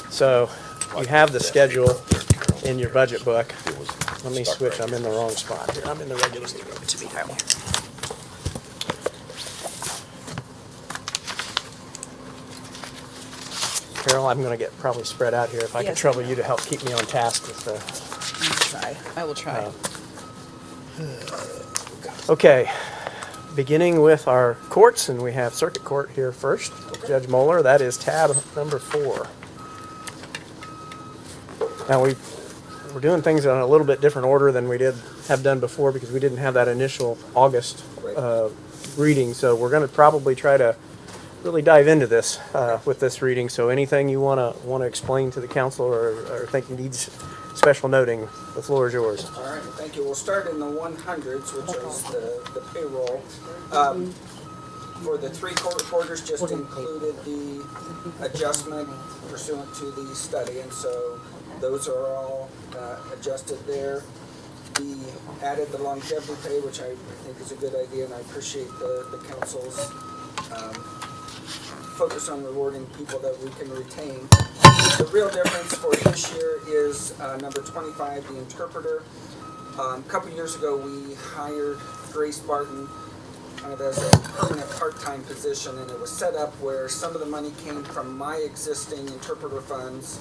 So you have the schedule in your budget book. Let me switch, I'm in the wrong spot here. I'm in the regular meeting. To be down here. Carol, I'm gonna get probably spread out here. If I could Yes, I trouble know. you to help keep me on task with the, I will try. okay. Beginning with our courts, and we have Circuit Court here first. Judge Moeller, that is tab number 4. Now we're doing things in a little bit different order than we have done before because we didn't have that initial August reading. So we're going to probably try to really dive into this with this reading. So anything you want to explain to the council or think needs special noting, the floor is yours. All right, thank you. We'll start in the 100s, which is the payroll. For the 3 court reporters, just included the adjustment pursuant to the study, and so those are all adjusted there. We added the longevity pay, which I think is a good idea, and I appreciate the council's focus on rewarding people that we can retain. The real difference for this year is number 25, the interpreter. A couple years ago, we hired Grace Barton kind of as a permanent part-time position, and it was set up where some of the money came from my existing interpreter funds,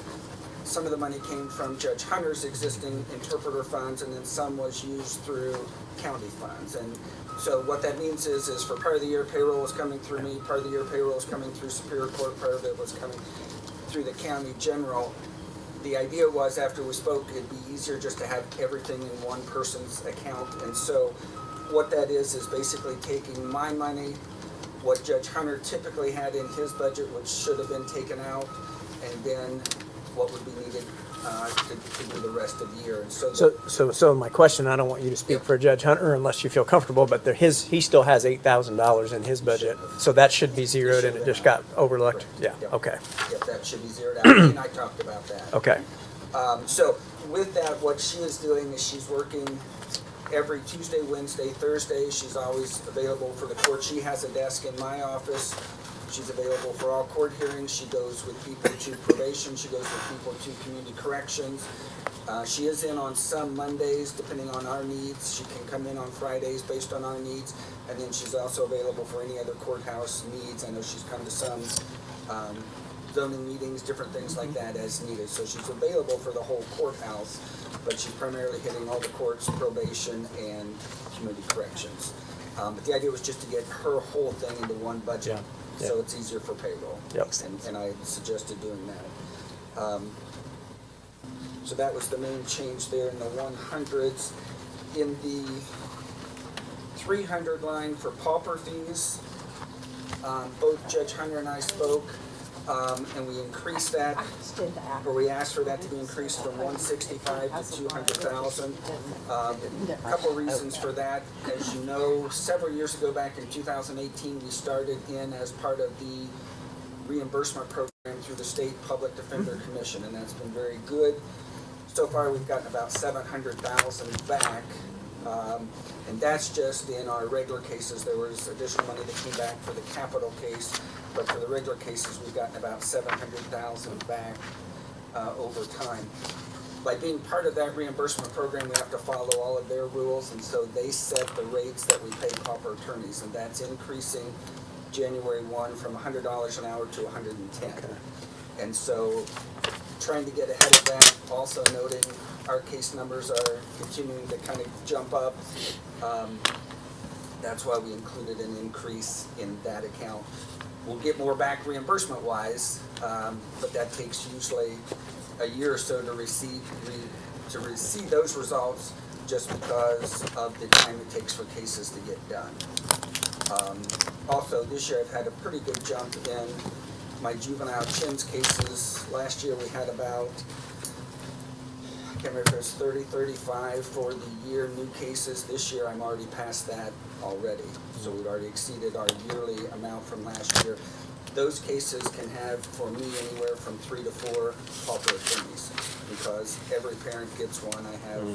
some of the money came from Judge Hunter's existing interpreter funds, and then some was used through county funds. And so what that means is for part of the year payroll was coming through me, part of the year payroll was coming through Superior Court, part of it was coming through the county general. The idea was after we spoke, it'd be easier just to have everything in one person's account. And so what that is basically taking my money, what Judge Hunter typically had in his budget, which should have been taken out, and then what would be needed to do the rest of the year. And So my question, I don't want you to speak for Judge Hunter unless you feel comfortable, but he still has $8,000 in his budget, so that should be zeroed and it just got overlooked. Yeah. Okay. Yep, that should be zeroed out, and I talked about that. Okay. So with that, what she is doing is she's working every Tuesday, Wednesday, Thursday. She's always available for the court. She has a desk in my office. She's available for all court hearings. She goes with people to probation. She goes with people to community corrections. She is in on some Mondays, depending on our needs. She can come in on Fridays based on our needs. And then she's also available for any other courthouse needs. I know she's come to some zoning meetings, different things like that as needed. So she's available for the whole courthouse, but she's primarily hitting all the courts, probation, and community corrections. But the idea was just to get her whole thing into one budget. Yeah. So it's easier for payroll. Yep. And I suggested doing that. So that was the main change there in the 100s. In the 300 line for pauper fees, both Judge Hunter and I spoke, and we increased that, or we asked for that to be increased from 165 to 200,000. A couple reasons for that. As you know, several years ago, back in 2018, we started in as part of the reimbursement program through the State Public Defender Commission, and that's been very good. So far, we've gotten about 700,000 back. And that's just in our regular cases. There was additional money that came back for the capital case, but for the regular cases, we've gotten about 700,000 back over time. By being part of that reimbursement program, we have to follow all of their rules, and so they set the rates that we pay pauper attorneys, and that's increasing January 1 from $100 an hour to $110. And so trying to get ahead of that, also noting our case numbers are continuing to kind of jump up. That's why we included an increase in that account. We'll get more back reimbursement-wise, but that takes usually a year or so to receive those results, just because of the time it takes for cases to get done. Also, this year I've had a pretty good jump in my juvenile chins cases. Last year we had about, I can't remember if it was 30, 35 for the year new cases. This year I'm already past that already. So we've already exceeded our yearly amount from last year. Those cases can have, for me, anywhere from 3 to 4 pauper attorneys, because every parent gets one. I have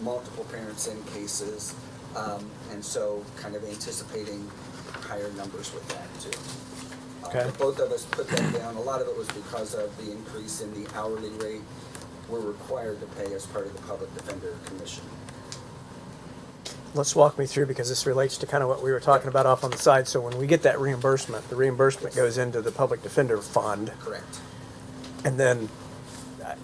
multiple parents in cases, and so kind of anticipating higher numbers with that too. Okay. But both of us put that down. A lot of it was because of the increase in the hourly rate we're required to pay as part of the Public Defender Commission. Let's walk me through, because this relates to kind of what we were talking about off on the side. So when we get that reimbursement, the reimbursement goes into the Public Defender Fund. Correct. And then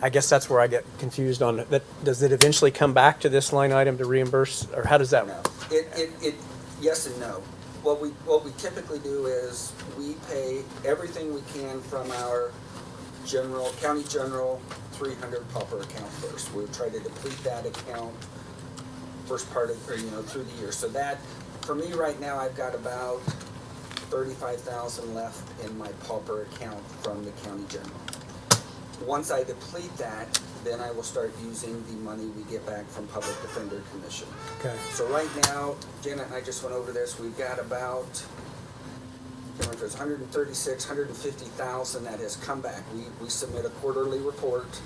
I guess that's where I get confused on it. Does it eventually come back to this line item to reimburse, or how does that? No, yes and no. What we typically do is we pay everything we can from our county general 300 pauper account first. We try to deplete that account first part of, through the year. So that, for me right now, I've got about 35,000 left in my pauper account from the county general. Once I deplete that, then I will start using the money we get back from Public Defender Commission. Okay. So right now, Janet and I just went over this, we've got about, I don't know if it's 136, 150,000 that has come back. We submit a quarterly report.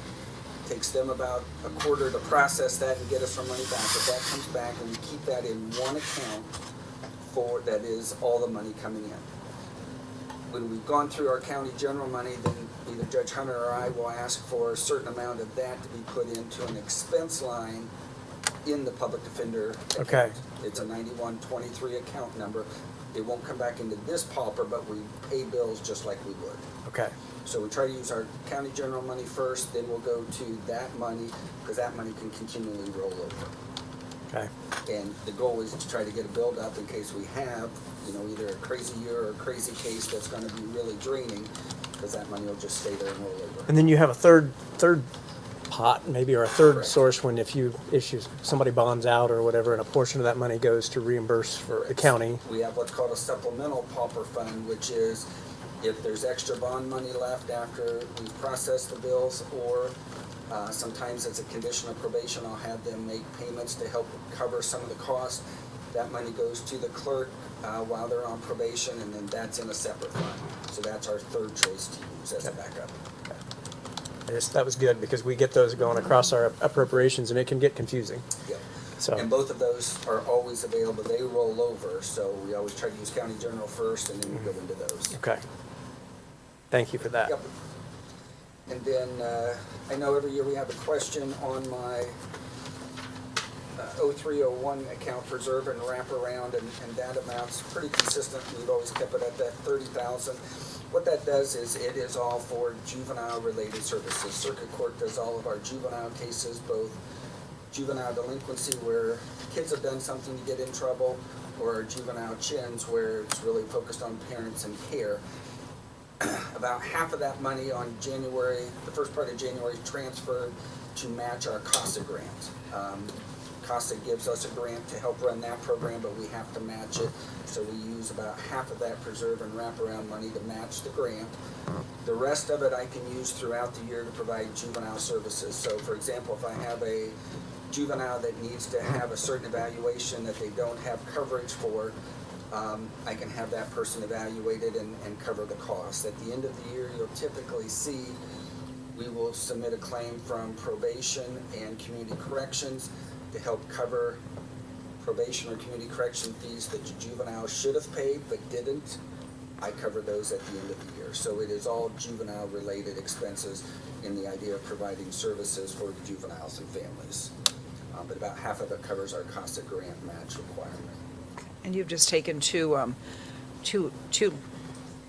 Takes them about a quarter to process that and get us our money back. But that comes back and we keep that in one account that is all the money coming in. When we've gone through our county general money, then either Judge Hunter or I will ask for a certain amount of that to be put into an expense line in the Public Defender account. Okay. It's a 9123 account number. It won't come back into this pauper, but we pay bills just like we would. Okay. So we try to use our county general money first, then we'll go to that money, because that money can continually roll over. Okay. And the goal is to try to get a build up in case we have, either a crazy year or a crazy case that's gonna be really draining, because that money will just stay there and roll over. And then you have a third pot, maybe, or a third Correct. source when if you somebody bonds out or whatever, and a portion of that money goes to reimburse for the county. We have what's called a supplemental pauper fund, which is if there's extra bond money left after we've processed the bills, or sometimes as a condition of probation, I'll have them make payments to help cover some of the costs. That money goes to the clerk while they're on probation, and then that's in a separate fund. So that's our third choice to use as a backup. That was good, because we get those going across our appropriations and it can get confusing. Yep. So. And both of those are always available. They roll over, so we always try to use county general first, and then we go into those. Okay. Thank you for that. Yep. And then, I know every year we have a question on my 0301 account, preserve and wrap around, and that amount's pretty consistent. We've always kept it at that 30,000. What that does is it is all for juvenile-related services. Circuit Court does all of our juvenile cases, both juvenile delinquency where kids have done something to get in trouble, or our juvenile chins where it's really focused on parents and care. About half of that money on the first part of January, transferred to match our CASA grant. CASA gives us a grant to help run that program, but we have to match it. So we use about half of that preserve and wraparound money to match the grant. The rest of it I can use throughout the year to provide juvenile services. So for example, if I have a juvenile that needs to have a certain evaluation that they don't have coverage for, I can have that person evaluated and cover the cost. At the end of the year, you'll typically see we will submit a claim from probation and community corrections to help cover probation or community correction fees that the juvenile should have paid but didn't. I cover those at the end of the year. So it is all juvenile related expenses in the idea of providing services for the juveniles and families. But about half of it covers our CASA grant match requirement. And you've just taken two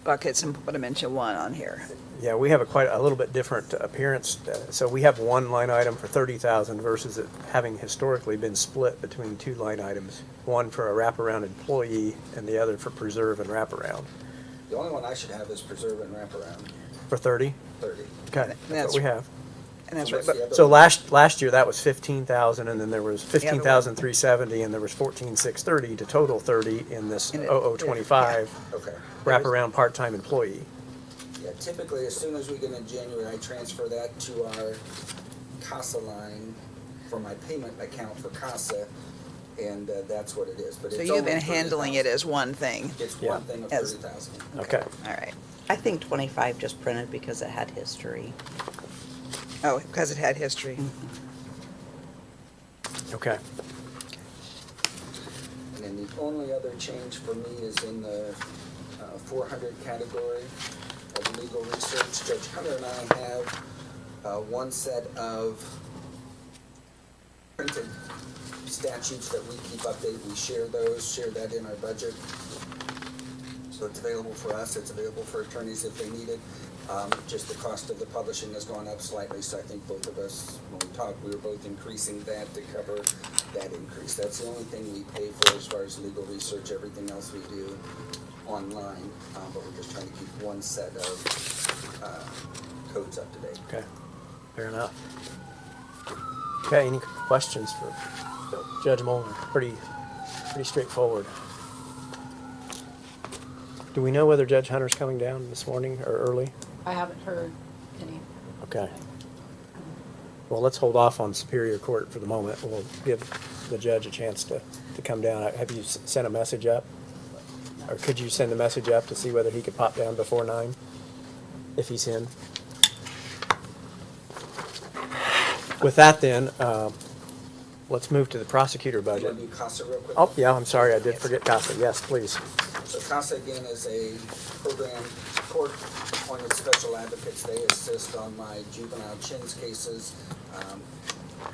buckets and put them into one on here. Yeah, we have quite a little bit different appearance. So we have one line item for 30,000 versus it having historically been split between two line items. One for a wraparound employee and the other for preserve and wraparound. The only one I should have is preserve and wraparound, For 30? 30. Okay, that's what we have. And that's So right. what's the But other So one? last year that was 15,000, and then there was 15,370, and there was 14,630 to total 30 in this In it, 0025 Okay. wraparound part-time employee. Yeah, typically, as soon as we get in January, I transfer that to our CASA line for my payment account for CASA, and that's what it is. But so it's you've only been handling it 30,000. as one thing. It's Yeah. one thing of As- 30,000. Okay. All right. I think 25 just printed because it had history. Oh, because it had history. Okay. And then the only other change for me is in the 400 category of legal research. Judge Hunter and I have one set of printed statutes that we keep updated. We share that in our budget. So it's available for us, it's available for attorneys if they need it. Just the cost of the publishing has gone up slightly, so I think both of us, when we talked, we were both increasing that to cover that increase. That's the only thing we pay for as far as legal research. Everything else we do online, but we're just trying to keep one set of codes up to date. Okay, fair enough. Okay, any questions for Judge Molnar? Pretty straightforward. Do we know whether Judge Hunter's coming down this morning or early? I haven't heard any. Okay. Well, let's hold off on Superior Court for the moment. We'll give the judge a chance to come down. Have you sent a message up? Or could you send a message up to see whether he could pop down before 9, if he's in? With that then, let's move to the prosecutor You budget. want to do CASA real quick? Oh, yeah, I'm sorry, I did forget CASA. Yes, please. So CASA again is a program, court-appointed special advocates. They assist on my juvenile chins cases.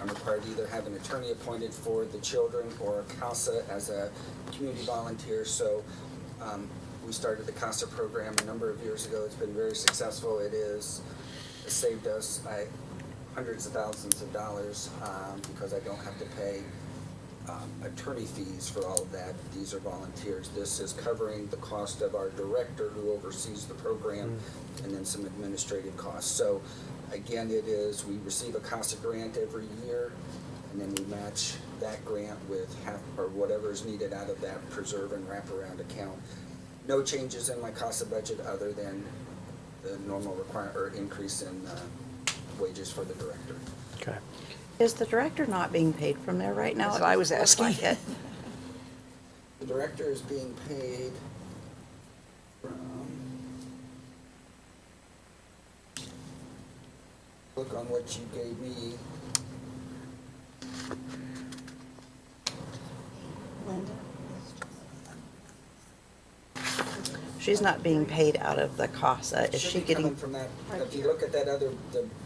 I'm required to either have an attorney appointed for the children or CASA as a community volunteer. So we started the CASA program a number of years ago. It's been very successful. It's saved us hundreds of thousands of dollars because I don't have to pay attorney fees for all of that. These are volunteers. This is covering the cost of our director who oversees the program and then some administrative costs. So again, we receive a CASA grant every year and then we match that grant with half or whatever is needed out of that preserve and wraparound account. No changes in my CASA budget other than the normal increase in wages for the director. Okay. Is the director not being paid from there right now? That's what I was It looks like asking. it. The director is being paid from, look on what you gave me, She's not being paid out of the CASA. Is should she be coming getting, from that, if you look at that the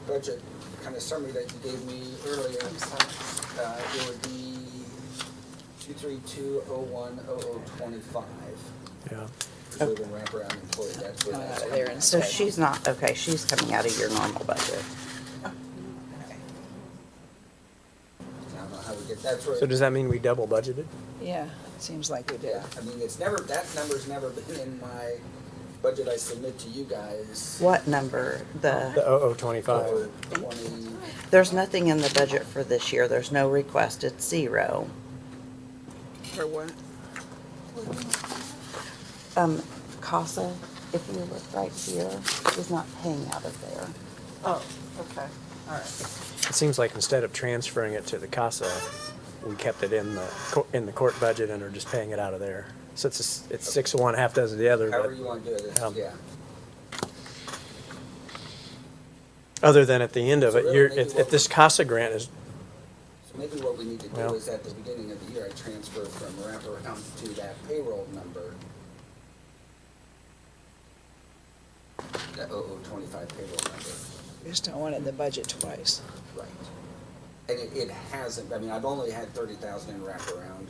budget kind of summary that you gave me earlier, it would be 232010025. Yeah. Preserve and wraparound employee, that's where that's There coming. so instead. she's not, okay, she's coming out of your normal budget. I don't know how we get, that's where. So does that mean we double budgeted? Yeah, it seems like we did. Yeah, I mean, that number's never been in my budget I submit to you guys. What number? The The, 0025. 20, there's nothing in the budget for this year. There's no request. It's 0. For what? CASA, if you look right here, is not paying out of there. Oh, okay, all right. It seems like instead of transferring it to the CASA, we kept it in the court budget and are just paying it out of there. So it's 6 of one, half dozen of the other. however But you want to do it, Yeah. yeah. other than at the end of So it, really you're, maybe if what this CASA grant is, So maybe what we need to do Well- is at the beginning of the year, I transfer from wraparound to that payroll number. That 0025 payroll number, We just don't want it in the budget twice. right. And it hasn't, I mean, I've only had 30,000 in wraparound.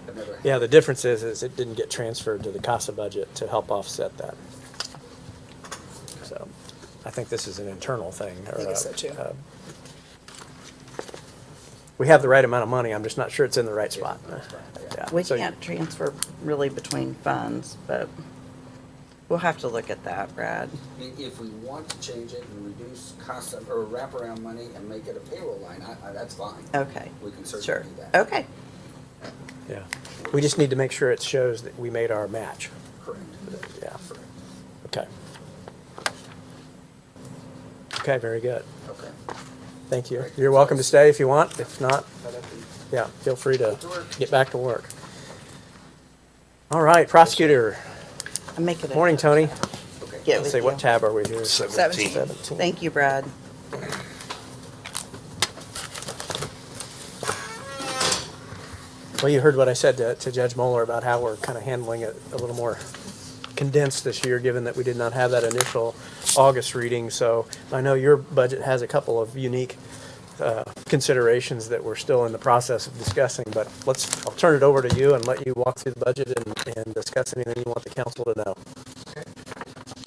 I've never had. yeah, the difference is it didn't get transferred to the CASA budget to help offset that. So I think this is an internal thing. I think so, too. We have the right amount of money, I'm just not sure it's in the right spot. Yeah, that's right, yeah. Yeah, We so- can't transfer really between funds, but we'll have to look at that, Brad. I mean, if we want to change it and reduce CASA or wraparound money and make it a payroll line, that's fine. Okay. We can Sure. certainly do that. Okay. Yeah, we just need to make sure it shows that we made our match. Correct. Yeah, Correct. okay. Okay, very good. Okay. Thank you. Great. You're welcome to stay if you want. If not, But if we- yeah, feel free to Get to work. get back to work. All right, prosecutor. I'll make it a Morning, Tony. Okay. Get Let's with see, what you. tab are we here? 17. 17. Thank you, Brad. Well, you heard what I said to Judge Moeller about how we're kind of handling it a little more condensed this year, given that we did not have that initial August reading. So I know your budget has a couple of unique considerations that we're still in the process of discussing, but I'll turn it over to you and let you walk through the budget and discuss anything you want the council to know. Okay.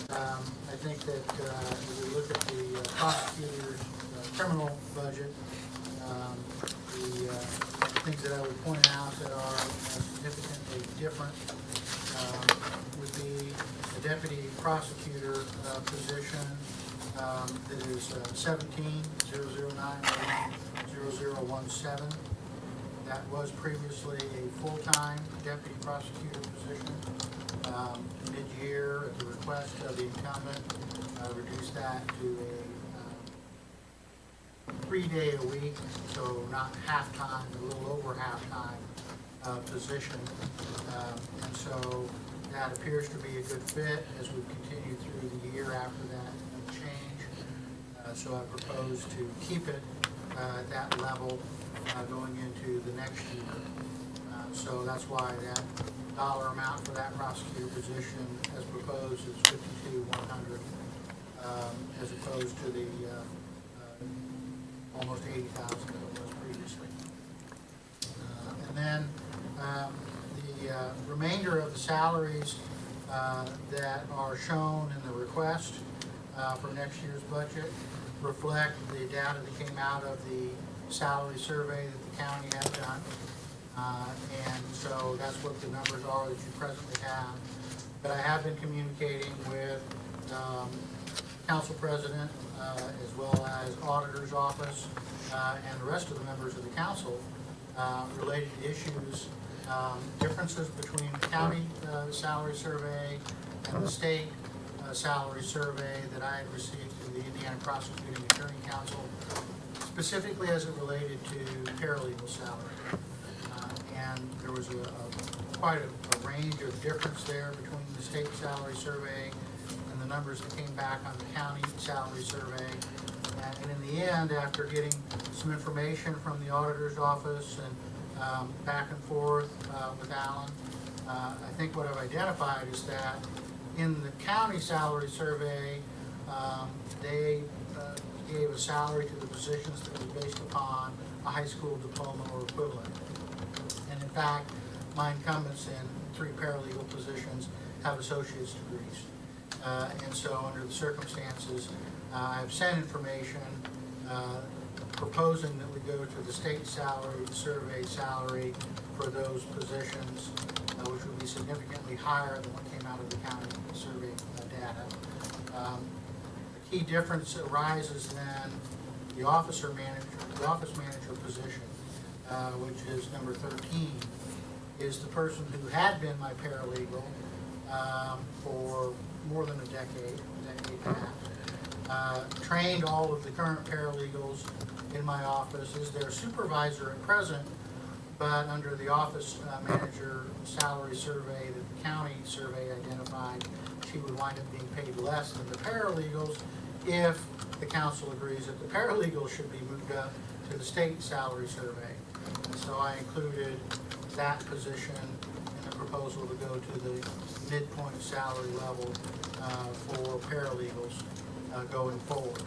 I think that if we look at the prosecutor's criminal budget, the things that I would point out that are significantly different would be the deputy prosecutor position that is 17,009,0017. That was previously a full-time deputy prosecutor position. Mid-year, at the request of the incumbent, reduced that to a 3-day a week, so not half-time, a little over half-time position. And so that appears to be a good fit as we continue through the year after that change. So I propose to keep it at that level going into the next year. So that's why that dollar amount for that prosecutor position as proposed is $52,100 as opposed to the almost $80,000 that it was previously. And then the remainder of the salaries that are shown in the request for next year's budget reflect the data that came out of the salary survey that the county had done. And so that's what the numbers are that you presently have. But I have been communicating with council president as well as auditor's office and the rest of the members of the council related to issues, differences between the county salary survey and the state salary survey that I had received through the Indiana Prosecuting Attorney Council, specifically as it related to paralegal salary. And there was quite a range of difference there between the state salary survey and the numbers that came back on the county salary survey. And in the end, after getting some information from the auditor's office and back and forth with Alan, I think what I've identified is that in the county salary survey, they gave a salary to the positions that was based upon a high school diploma or equivalent. And in fact, my incumbents in 3 paralegal positions have associate's degrees. And so under the circumstances, I've sent information proposing that we go to the state salary survey salary for those positions, which would be significantly higher than what came out of the county survey data. The key difference arises then the office manager position, which is number 13, is the person who had been my paralegal for more than a decade and a half. Trained all of the current paralegals in my office, is their supervisor at present, but under the office manager salary survey that the county survey identified, she would wind up being paid less than the paralegals if the council agrees that the paralegals should be moved up to the state salary survey. And so I included that position in the proposal to go to the midpoint salary level for paralegals going forward.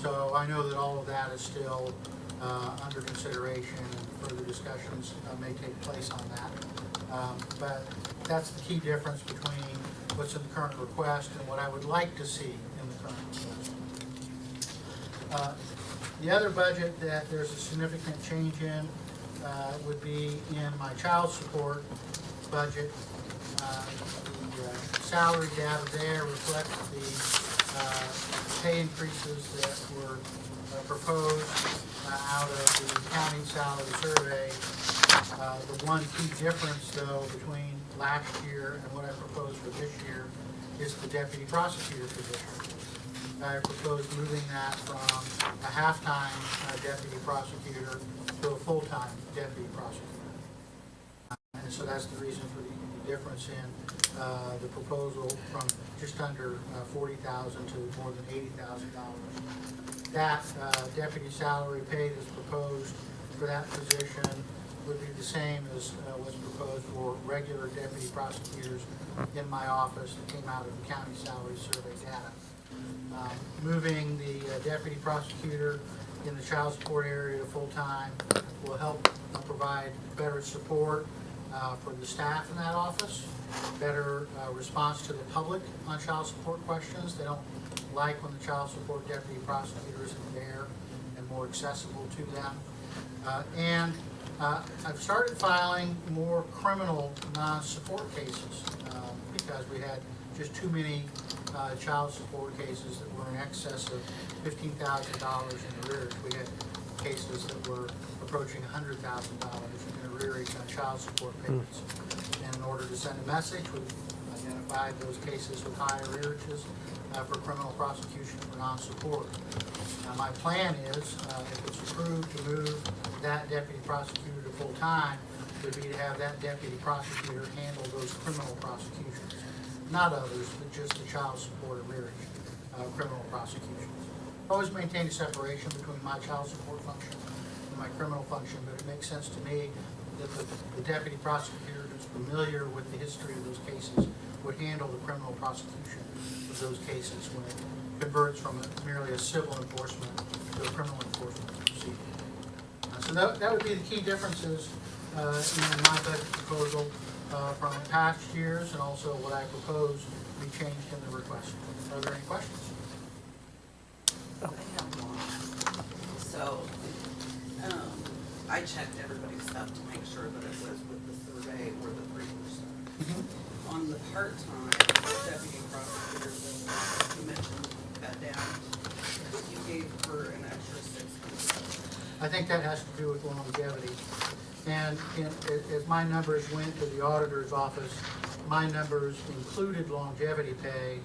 So I know that all of that is still under consideration and further discussions may take place on that. But that's the key difference between what's in the current request and what I would like to see in the current request. The other budget that there's a significant change in would be in my child support budget. The salary data there reflects the pay increases that were proposed out of the county salary survey. The one key difference, though, between last year and what I proposed for this year is the deputy prosecutor position. I proposed moving that from a half-time deputy prosecutor to a full-time deputy prosecutor. And so that's the reason for the difference in the proposal from just under $40,000 to more than $80,000. That deputy salary paid as proposed for that position would be the same as what's proposed for regular deputy prosecutors in my office that came out of the county salary survey data. Moving the deputy prosecutor in the child support area to full-time will help provide better support for the staff in that office, better response to the public on child support questions. They don't like when the child support deputy prosecutor isn't there and more accessible to them. And I've started filing more criminal non-support cases because we had just too many child support cases that were in excess of $15,000 in arrears. We had cases that were approaching $100,000 in arrears on child support payments. And in order to send a message, we identified those cases with high arrearages for criminal prosecution for non-support. Now, my plan is, if it's approved, to move that deputy prosecutor to full-time, would be to have that deputy prosecutor handle those criminal prosecutions. Not others, but just the child support arrearage criminal prosecutions. Always maintain a separation between my child support function and my criminal function, but it makes sense to me that the deputy prosecutor who's familiar with the history of those cases would handle the criminal prosecution of those cases when it converts from merely a civil enforcement to a criminal enforcement proceeding. So that would be the key differences in my budget proposal from past years, and also what I propose to be changed in the request. Are there any questions? So, I checked everybody's stuff to make sure that it was with the survey or the 3%. On the part-time deputy prosecutor, you mentioned cut down, you gave her an extra 600. I think that has to do with longevity. And as my numbers went to the auditor's office, my numbers included longevity pay.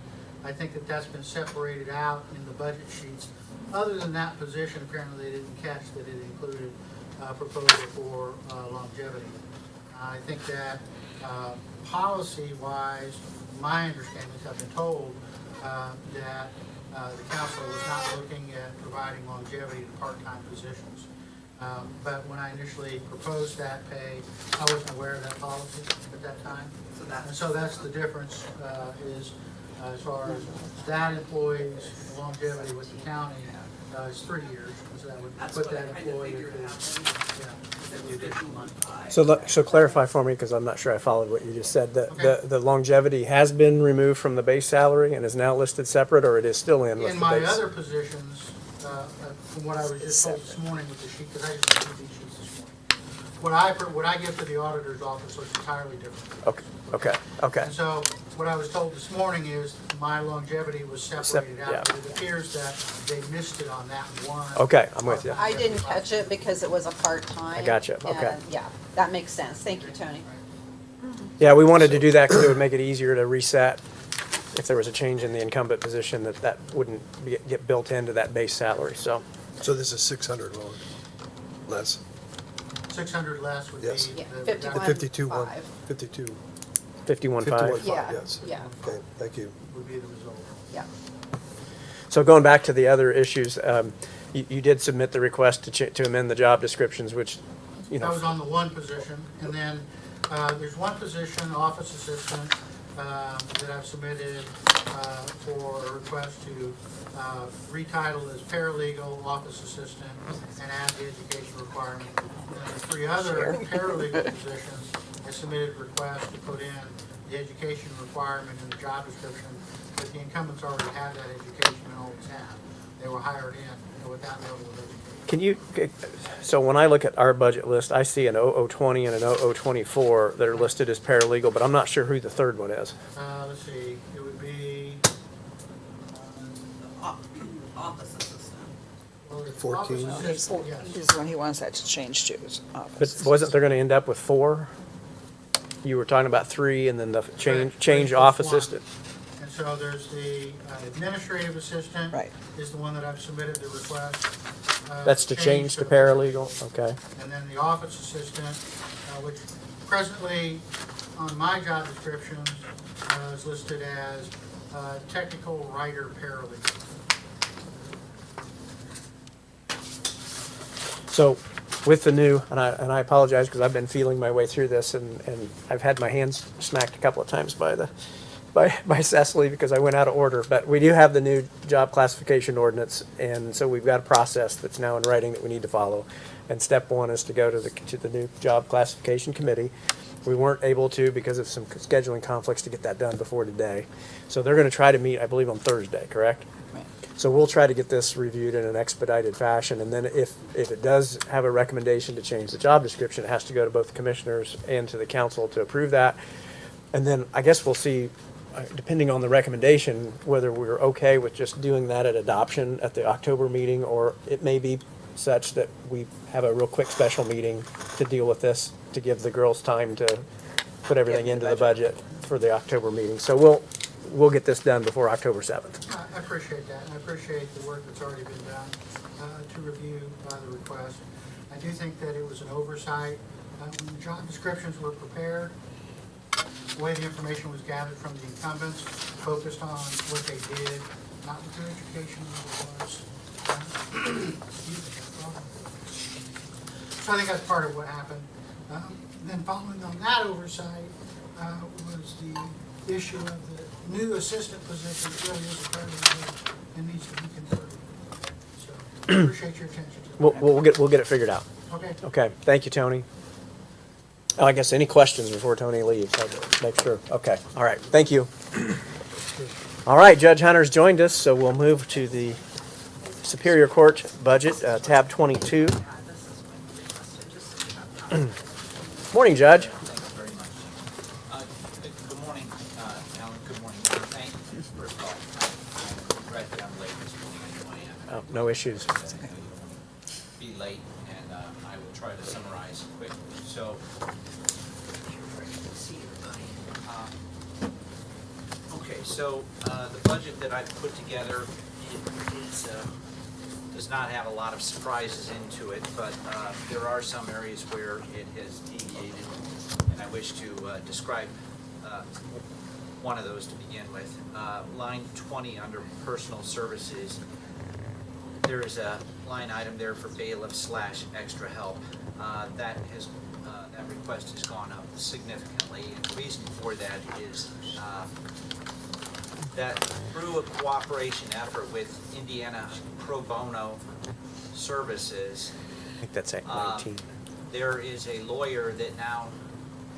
I think that that's been separated out in the budget sheets. Other than that position, apparently they didn't catch that it included a proposal for longevity. I think that policy-wise, my understanding is I've been told that the council was not looking at providing longevity to part-time positions. But when I initially proposed that pay, I wasn't aware of that policy at that time. And so that's the difference, is as far as that employee's longevity with the county is 3 years. So that would That's put what I that kind of employee figured at happened. the, It was 51.5. So clarify for me, because I'm not sure I followed what you just said. Okay. The longevity has been removed from the base salary and is now listed separate, or it is still in with In the my base? other positions, from what I was just told this morning with the sheet, because I just reviewed these sheets this morning. What I give to the auditor's office looks entirely different. Okay. And so, what I was told this morning is my longevity was separated yeah. out, but it appears that they missed it on that one. Okay, I'm with you. I didn't catch it because it was a part-time. I gotcha, okay. and, yeah, that makes sense. Thank you, Tony. Yeah, we wanted to do that because it would make it easier to reset if there was a change in the incumbent position, that wouldn't get built into that base salary, so. So this is 600 lower, less, 600 less would be Yes. Yeah, the. 51. the 52, 5. 52, 51.5. 51.5, Yeah, yes. yeah, Okay, thank you. Would be the result. yeah. So going back to the other issues, you did submit the request to amend the job descriptions, which, you That was know, on the one position, and then there's one position, office assistant, that I've submitted for a request to retitle as paralegal, office assistant, and add the education requirement. And the 3 other paralegal positions, I submitted requests to put in the education requirement in the job description, but the incumbents already have that education and always have. They were hired in with that level of education. can you, so when I look at our budget list, I see an 0020 and an 0024 that are listed as paralegal, but I'm not sure who the third one is. Let's see, it would be, Office assistant. well, it's 14. office He's assistant, yes. he's the one he wants that to change to his But office. wasn't there gonna end up with 4? You were talking about 3 and then the change Three plus off one. assistant. And so there's the administrative assistant. Right. Is the one that I've submitted the request. That's to change to paralegal, okay. And then the office assistant, which presently on my job description is listed as technical writer paralegal. So with the new, and I apologize because I've been feeling my way through this, and I've had my hands smacked a couple of times by Cecily because I went out of order. But we do have the new job classification ordinance, and so we've got a process that's now in writing that we need to follow. And step one is to go to the new job classification committee. We weren't able to because of some scheduling conflicts to get that done before today. So they're going to try to meet, I believe, on Thursday, correct? Right. So we'll try to get this reviewed in an expedited fashion, and then if it does have a recommendation to change the job description, it has to go to both the commissioners and to the council to approve that. And then I guess we'll see, depending on the recommendation, whether we're okay with just doing that at adoption at the October meeting, or it may be such that we have a real quick special meeting to deal with this, to give the girls time to put everything into the budget for the October meeting. So we'll get this done before October 7th. I appreciate that, and I appreciate the work that's already been done to review the request. I do think that it was an oversight. When the job descriptions were prepared, the way the information was gathered from the incumbents focused on what they did, not what their education level was. So I think that's part of what happened. Then following on that oversight was the issue of the new assistant position that really is a priority and needs to be converted. So I appreciate your attention to that. We'll get it figured out. Okay. Okay, thank you, Tony. Oh, I guess any questions before Tony leaves? I'll make sure. Okay, all right, thank you. All right, Judge Hunter's joined us, so we'll move to the Superior Court budget, tab 22. Morning, Judge. Thank you very much. Good morning, Alan. Good morning. Thank you. First of all, I'm regret that I'm late this morning. I know I am. Oh, no issues. I know you'll be late, and I will try to summarize quickly. So, okay, so the budget that I've put together does not have a lot of surprises into it, but there are some areas where it has deviated, and I wish to describe one of those to begin with. Line 20 under personal services, there is a line item there for bailiff/extra help. That request has gone up significantly, and the reason for that is that through a cooperation effort with Indiana Pro Bono Services, I think that's at 19. there is a lawyer that now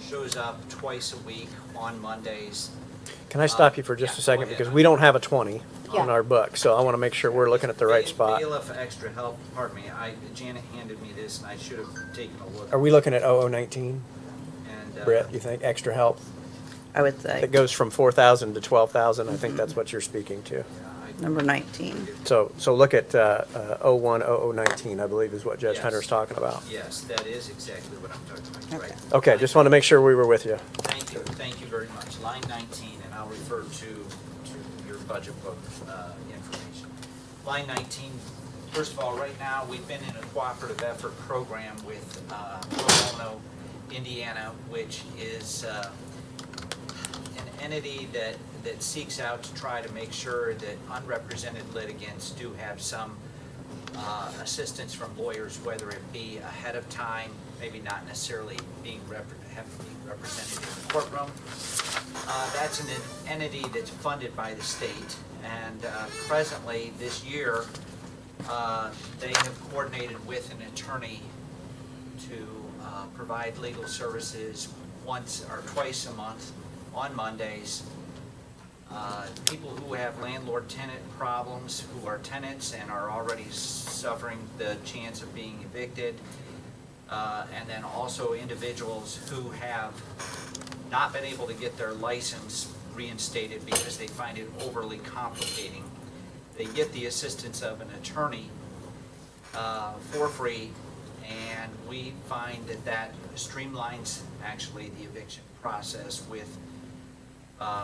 shows up twice a week on Mondays. Can I stop you for just yeah, a second? go ahead. Because we don't have a 20 on Yeah. our book, so I want to make sure we're looking at the right spot. Bailiff extra help, pardon me, Janet handed me this and I should have taken a look. Are we looking at 0019, And, Brett, you think, extra help? I would say, It goes from 4,000 to 12,000, I think that's what you're speaking to. number 19. So look at 010019, I believe is what Judge Yes. Hunter's talking about. Yes, that is exactly what I'm talking about, Okay. right. Okay, just want to make sure we were with you. Thank you very much. Line 19, and I'll refer to your budget book information. Line 19, first of all, right now, we've been in a cooperative effort program with Pro Bono Indiana, which is an entity that seeks out to try to make sure that unrepresented litigants do have some assistance from lawyers, whether it be ahead of time, maybe not necessarily have to be represented in the courtroom. That's an entity that's funded by the state, and presently this year they have coordinated with an attorney to provide legal services once or twice a month on Mondays. People who have landlord-tenant problems, who are tenants and are already suffering the chance of being evicted, and then also individuals who have not been able to get their license reinstated because they find it overly complicating. They get the assistance of an attorney for free, and we find that streamlines actually the eviction process with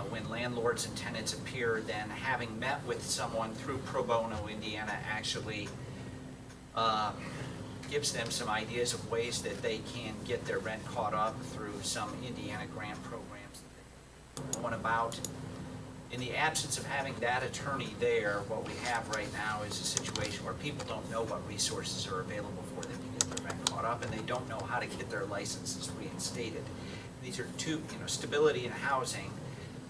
when landlords and tenants appear, then having met with someone through Pro Bono Indiana actually gives them some ideas of ways that they can get their rent caught up through some Indiana grant programs that they're going about. In the absence of having that attorney there, what we have right now is a situation where people don't know what resources are available for them because They've been caught up and they don't know how to get their licenses reinstated. These are two, stability in housing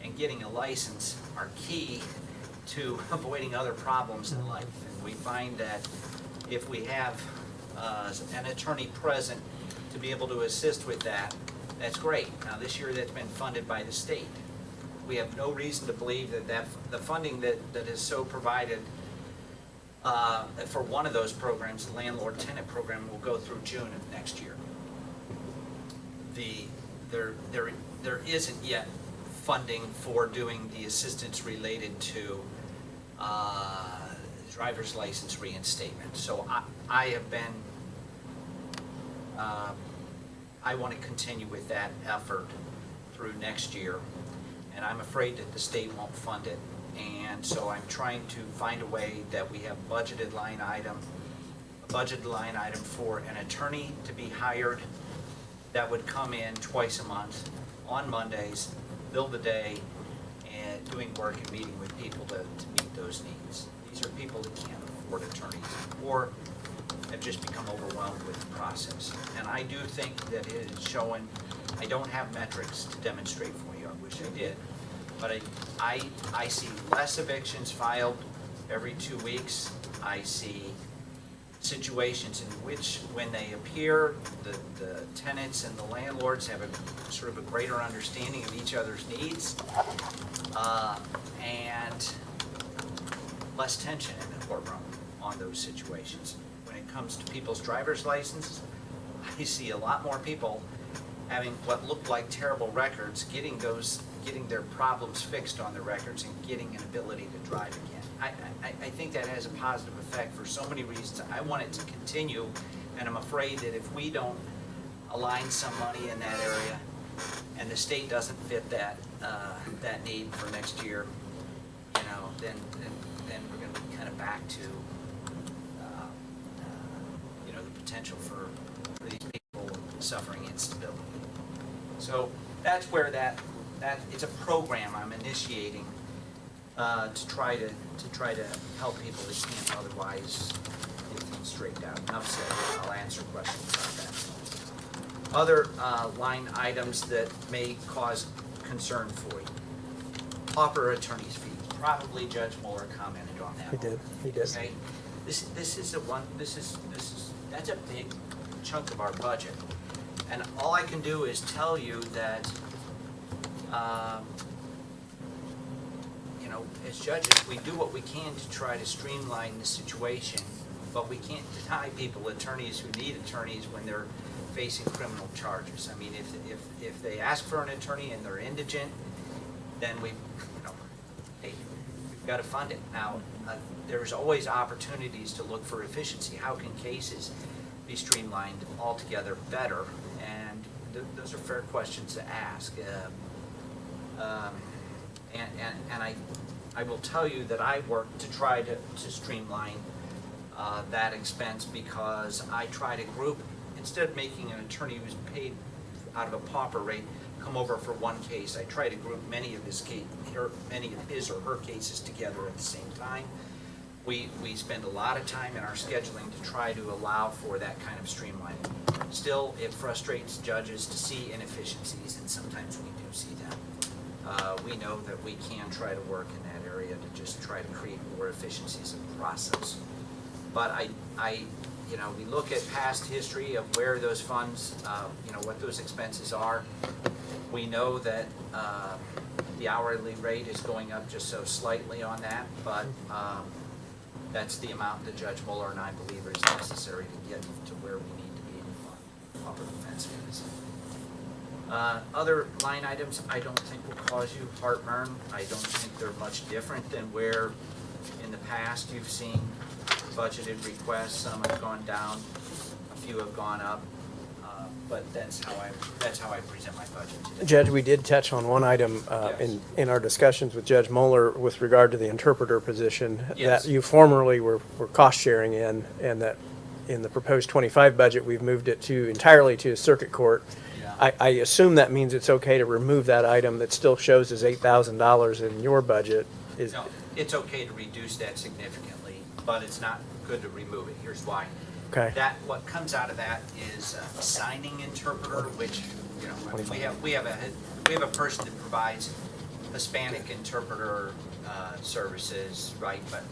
and getting a license are key to avoiding other problems in life. And we find that if we have an attorney present to be able to assist with that, that's great. Now, this year that's been funded by the state. We have no reason to believe that the funding that is so provided for one of those programs, the landlord-tenant program, will go through June of next year. There isn't yet funding for doing the assistance related to driver's license reinstatement. So I have been, I want to continue with that effort through next year. And I'm afraid that the state won't fund it. And so I'm trying to find a way that we have a budgeted line item for an attorney to be hired that would come in twice a month on Mondays, bill the day, and doing work and meeting with people to meet those needs. These are people that can't afford attorneys or have just become overwhelmed with the process. And I do think that it is showing, I don't have metrics to demonstrate for you, I wish I did, but I see less evictions filed every 2 weeks. I see situations in which, when they appear, the tenants and the landlords have a sort of a greater understanding of each other's needs, and less tension in the courtroom on those situations. When it comes to people's driver's licenses, I see a lot more people having what look like terrible records, getting their problems fixed on their records and getting an ability to drive again. I think that has a positive effect for so many reasons. I want it to continue, and I'm afraid that if we don't align some money in that area and the state doesn't fit that need for next year, then we're going to be kind of back to the potential for these people suffering instability. So that's where that it's a program I'm initiating to try to help people that can't otherwise get things straightened out. Enough said. I'll answer questions about that. Other line items that may cause concern for you. Pauper attorney's fees. Probably Judge Mueller commented on that. He did. Okay. That's a big chunk of our budget, and all I can do is tell you that. As judges, we do what we can to try to streamline the situation, but we can't deny people attorneys who need attorneys when they're facing criminal charges. I mean, if they ask for an attorney and they're indigent, then we've got to fund it. Now, there's always opportunities to look for efficiency. How can cases be streamlined altogether better? And those are fair questions to ask. And I will tell you that I work to try to streamline that expense, because I try to group, instead of making an attorney who's paid out of a pauper rate come over for one case, I try to group many of his or her cases together at the same time. We spend a lot of time in our scheduling to try to allow for that kind of streamlining. Still, it frustrates judges to see inefficiencies, and sometimes we do see them. We know that we can try to work in that area to just try to create more efficiencies in the process. But we look at past history of where those funds, what those expenses are. We know that the hourly rate is going up just so slightly on that, but that's the amount that Judge Mueller and I believe is necessary to get to where we need to be in proper defense fees. Other line items I don't think will cause you heartburn. I don't think they're much different than where in the past you've seen budgeted requests. Some have gone down, a few have gone up, but that's how I present my budget today. Judge, we did touch on one item Yes. in our discussions with Judge Mueller with regard to the interpreter position Yes. that you formerly were cost sharing in, and that in the proposed 25 budget, we've moved it entirely to circuit court. Yeah. I assume that means it's okay to remove that item that still shows as $8,000 in your budget. No, it's okay to reduce that significantly, but it's not good to remove it. Here's why. Okay. That, what comes out of that is a signing interpreter, which, you know, I mean, we have a person that provides Hispanic interpreter, services, right? But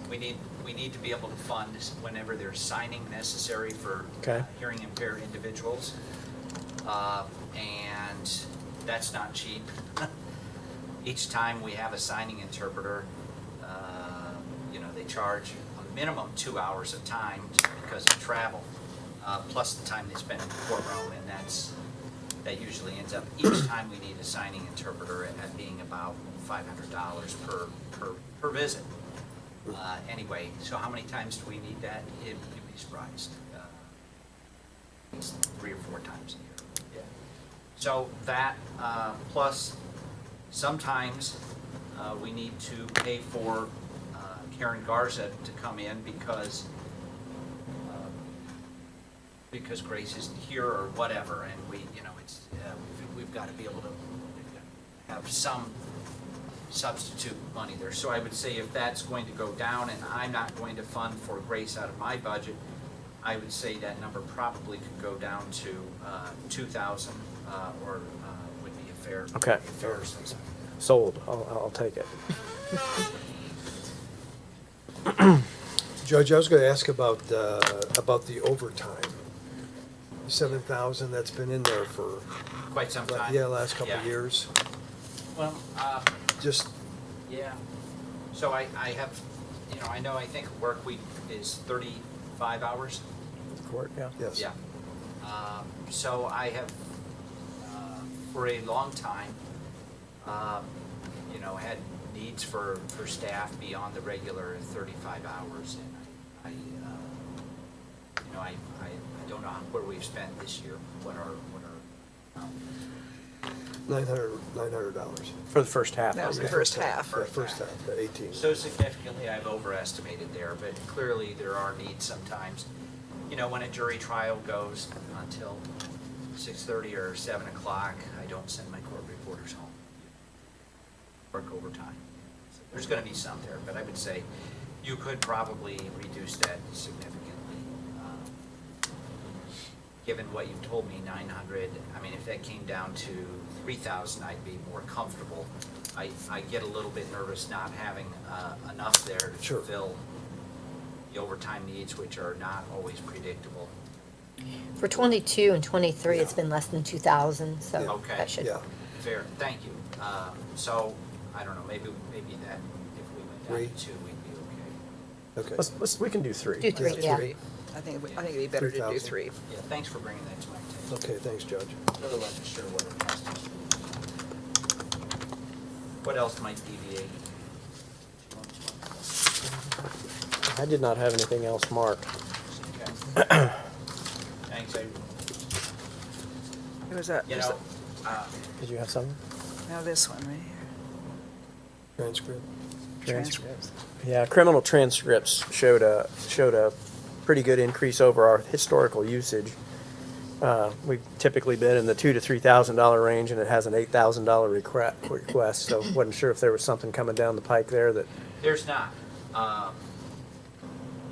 we need to be able to fund whenever there's signing necessary for Okay. hearing impaired individuals. And that's not cheap. Each time we have a signing interpreter, you know, they charge a minimum 2 hours of time just because of travel, plus the time they spend in the courtroom, and that usually ends up, each time we need a signing interpreter at being about $500 per visit. Anyway, so how many times do we need that? You'd be surprised. At least 3 or 4 times a year. Yeah. So that, plus sometimes we need to pay for Karen Garza to come in because Grace isn't here or whatever, and we, you know, it's we've got to be able to have some substitute money there. So I would say if that's going to go down and I'm not going to fund for Grace out of my budget, I would say that number probably could go down to 2,000, or would be a fair. Okay. Fair assessment. Sold. I'll take it. Judge, I was gonna ask about the overtime. 7,000, that's been in there for, Quite some time. yeah, last couple of Yeah. years. Well, Just, yeah. So I have, you know, I think work week is 35 hours. Court, yeah. yes. Yeah. So I have, for a long time, you know, had needs for staff beyond the regular 35 hours. And you know, I don't know where we've spent this year, what our $900. For the first half. That was of the it. first half. Yeah, first half, the 18. So significantly, I've overestimated there, but clearly there are needs sometimes. You know, when a jury trial goes until 6:30 or 7 o'clock, I don't send my court reporters home. Work overtime. So there's gonna be some there, but I would say you could probably reduce that significantly. Given what you've told me, 900, I mean, if that came down to 3,000, I'd be more comfortable. I get a little bit nervous not having enough there to Sure. fulfill the overtime needs, which are not always predictable. For 22 and 23, it's been less than 2,000, so Okay. that should. Yeah, Fair, thank you. So, I don't know, maybe that, if we went down Three. to 2, we'd be okay. okay. We can do 3. Do 3, Yeah. yeah. I think it'd be better to do 3,000. 3. Yeah, thanks for bringing that to my attention. Okay, thanks, Judge. Really wasn't sure what it was. What else might deviate? I did not have anything else marked. Okay. Thanks, It was that, you know, Did you have something? now this one right here. Transcript. Transcripts. Yeah, criminal transcripts showed a pretty good increase over our historical usage. We've typically been in the $2,000 to $3,000 range, and it has an $8,000 request. So wasn't sure if there was something coming down the pike there that. there's not.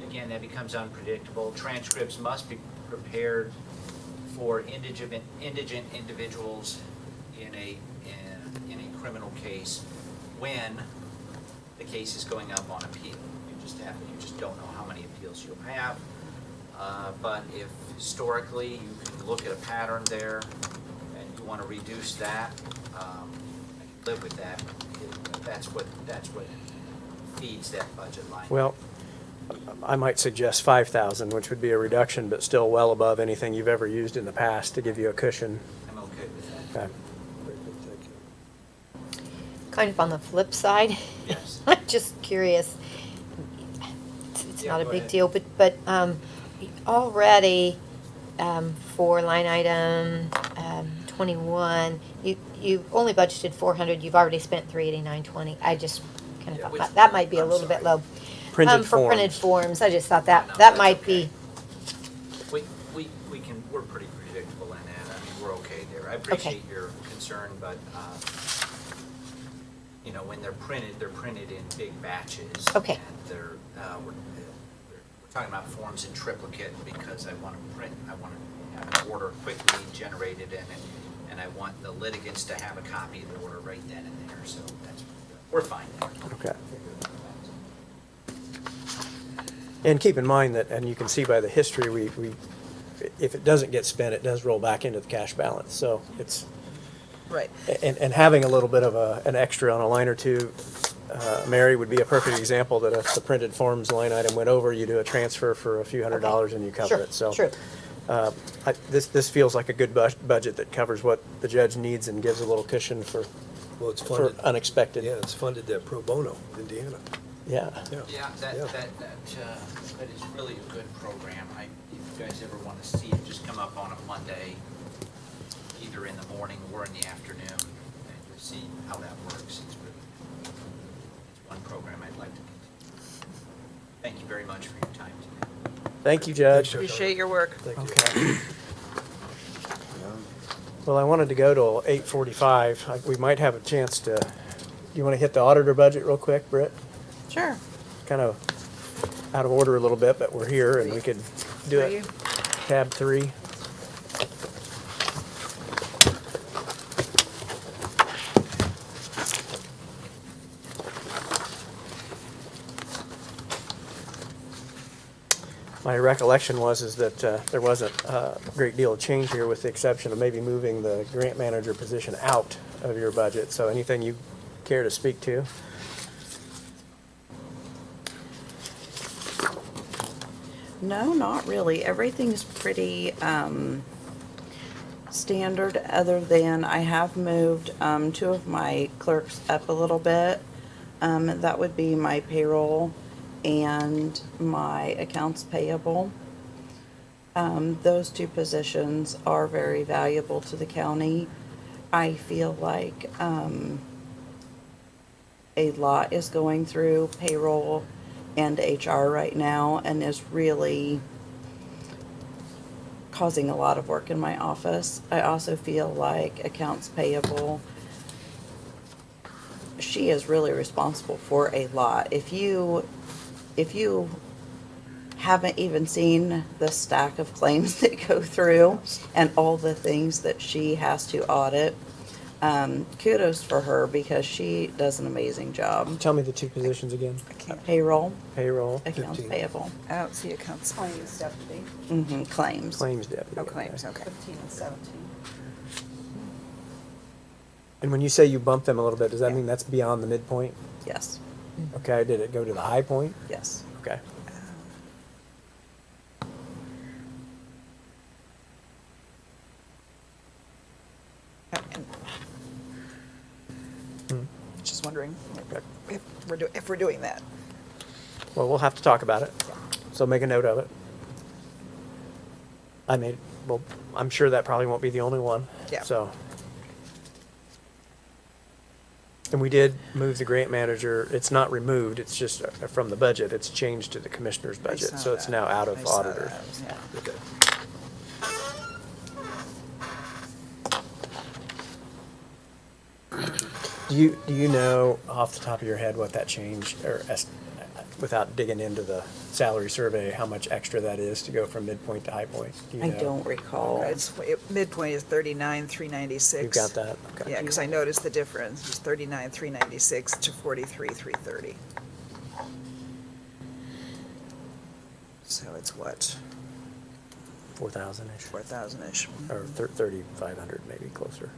Again, that becomes unpredictable. Transcripts must be prepared for indigent individuals in a criminal case when the case is going up on appeal. You just don't know how many appeals you'll have. But if historically you can look at a pattern there and you want to reduce that, I can live with that. That's what feeds that budget line. Well, I might suggest 5,000, which would be a reduction, but still well above anything you've ever used in the past to give you a cushion. I'm okay with that. Okay. Very good, thank you. Kind of on the flip side, Yes. I'm just curious. It's Yeah, not a go big ahead. deal, but already for line item 21, you only budgeted 400. You've already spent 389.20. I just kind of Yeah, thought which- that might be a I'm little bit sorry. low. Printed For printed forms. forms, I just thought No, that that's might okay. be. We're pretty predictable in that. I mean, we're okay there. I appreciate your concern, but, you know, when they're printed in big batches. Okay. And we're talking about forms in triplicate because I want to have an order quickly generated and I want the litigants to have a copy of the order right then and there, so we're fine there. Okay. And keep in mind that, and you can see by the history, we if it doesn't get spent, it does roll back into the cash balance. So it's, Right. and having a little bit of an extra on a line or two, Mary, would be a perfect example that if the printed forms line item went over, you do a transfer for a few $100s and you cover Sure, it. So true. this feels like a good budget that covers what the judge needs and gives a little cushion for Well, it's funded, unexpected. yeah, it's funded pro bono, Indiana. Yeah. Yeah. Yeah, that is really a good program. If you guys ever want to see it, just come up on a Monday, either in the morning or in the afternoon, and you'll see how that works. It's one program I'd like to continue. Thank you very much for your time today. Thank you, Judge. Appreciate your work. Thank you. Okay. Well, I wanted to go till 8:45. We might have a chance to, you want to hit the auditor budget real quick, Britt? Sure. Kind of out of order a little bit, but we're here and we could do it. Tab 3. My recollection is that there wasn't a great deal of change here with the exception of maybe moving the grant manager position out of your budget. So anything you care to speak to? No, not really. Everything's pretty standard, other than I have moved two of my clerks up a little bit. That would be my payroll and my accounts payable. Those two positions are very valuable to the county. I feel like a lot is going through payroll and HR right now, and is really causing a lot of work in my office. I also feel like accounts payable, she is really responsible for a lot. If you haven't even seen the stack of claims that go through and all the things that she has to audit, kudos for her, because she does an amazing job. Tell me the two positions again. Payroll, Payroll, accounts 15. payable, I don't see accounts. Claims deputy, claims. claims deputy. Oh, claims, okay. 15 and 17. And when you say you bump them a little bit, does that mean that's beyond the midpoint? Yes, Okay, did it go to the high point? yes. Okay. Just wondering Okay. if we're doing that. Well, we'll have to talk about it, so make a note of it. Well, I'm sure that probably won't be the only one. Yeah. So. And we did move the grant manager, it's not removed, it's just from the budget, it's changed to the commissioner's I budget, saw so it's that. now out I of saw auditor. that, yeah. Okay. Do you know off the top of your head what that change, or without digging into the salary survey, how much extra that is to go from midpoint to high point? Do you I know? don't recall. Midpoint is 39,396. You've got that? Okay. Yeah, because I noticed the difference. It's 39,396 to 43,330. So it's what, 4,000-ish, 4,000-ish? or 3,500 maybe, closer.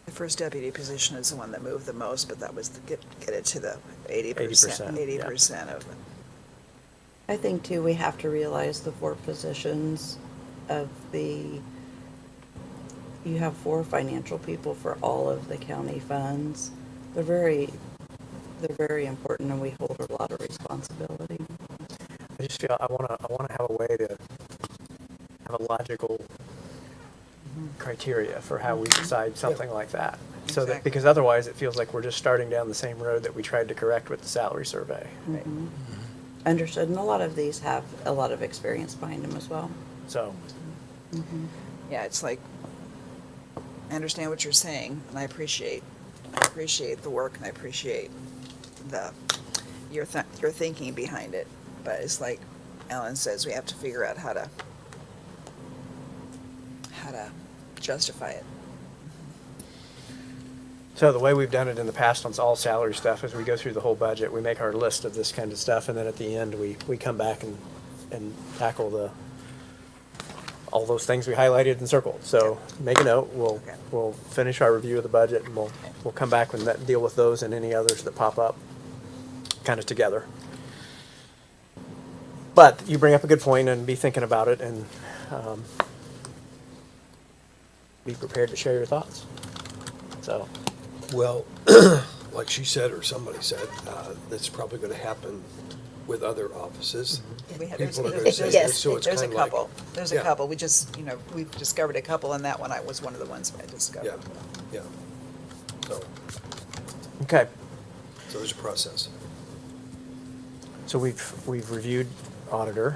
The first deputy position is the one that moved the most, but that was to get it to the 80%. 80%, yeah. 80% of it. I think too, we have to realize the 4 positions of you have 4 financial people for all of the county funds. They're very important, and we hold a lot of responsibility. I just feel I wanna have a way to have a logical criteria for how we decide something like that. So that, Exactly. because otherwise it feels like we're just starting down the same road that we tried to correct with the salary survey. Mhm. Understood, and a lot of these have a lot of experience behind them as well. So, Yeah, it's like, I understand what you're saying, and I appreciate the work, and I appreciate the your thinking behind it, but it's like Alan says, we have to figure out how to justify it. So the way we've done it in the past on all salary stuff is we go through the whole budget, we make our list of this kind of stuff, and then at the end, we come back and tackle all those things we highlighted and circled. So make a note, Okay. we'll finish our review of the budget, and we'll come back and deal with those and any others that pop up kind of together. But you bring up a good point, and be thinking about it, and be prepared to share your thoughts. So, Well, like she said, or somebody said, that's probably gonna happen with other offices. There's People are gonna say this, so it's a kind of like. couple. There's a Yeah. couple. We just, we've discovered a couple, and that one was one of the ones I discovered. Yeah, yeah. okay. So there's a process. So we've reviewed auditor.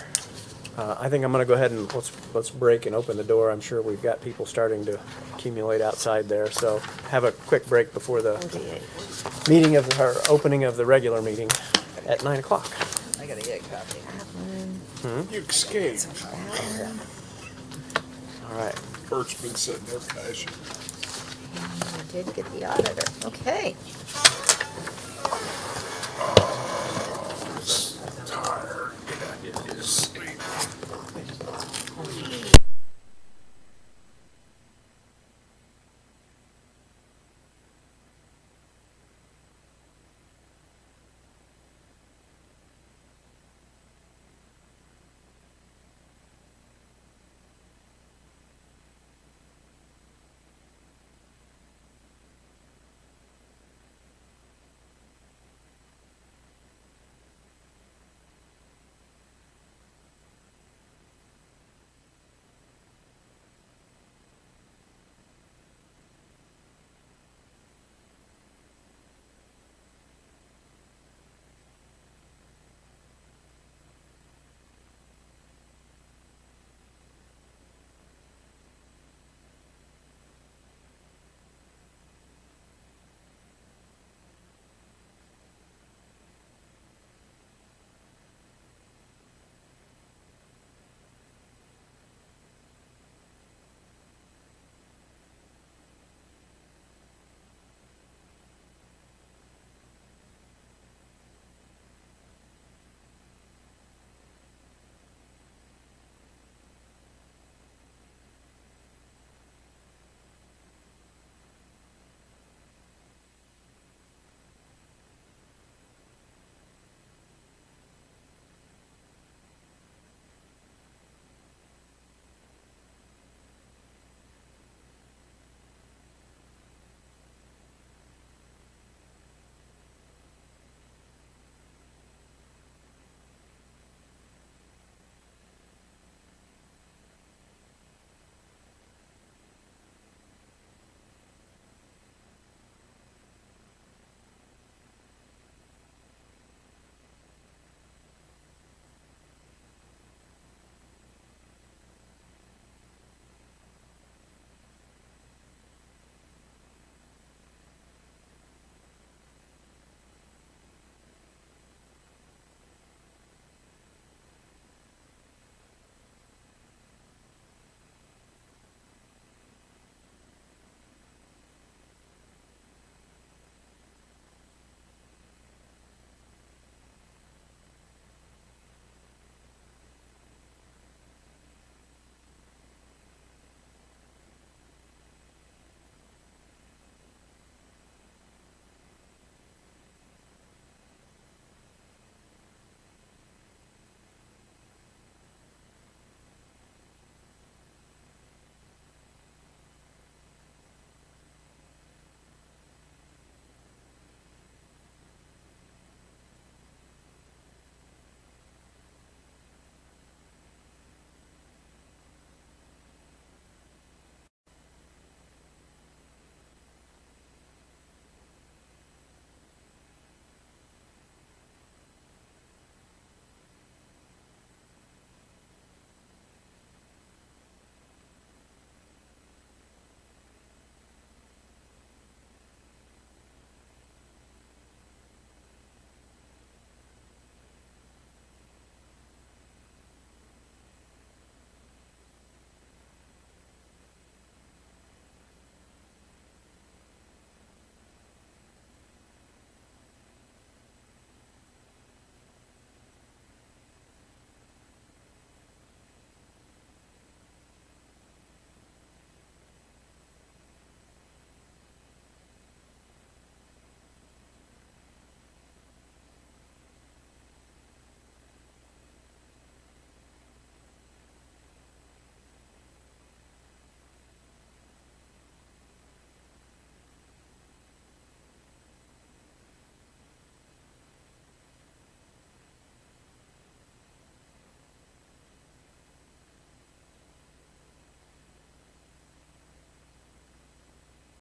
I think I'm gonna go ahead and let's break and open the door. I'm sure we've got people starting to accumulate outside there. So have a quick break before the meeting of our opening of the regular meeting at 9 o'clock. I gotta get a copy. You escaped. All right. Bert's been sitting there passionate. I did get the auditor. Okay.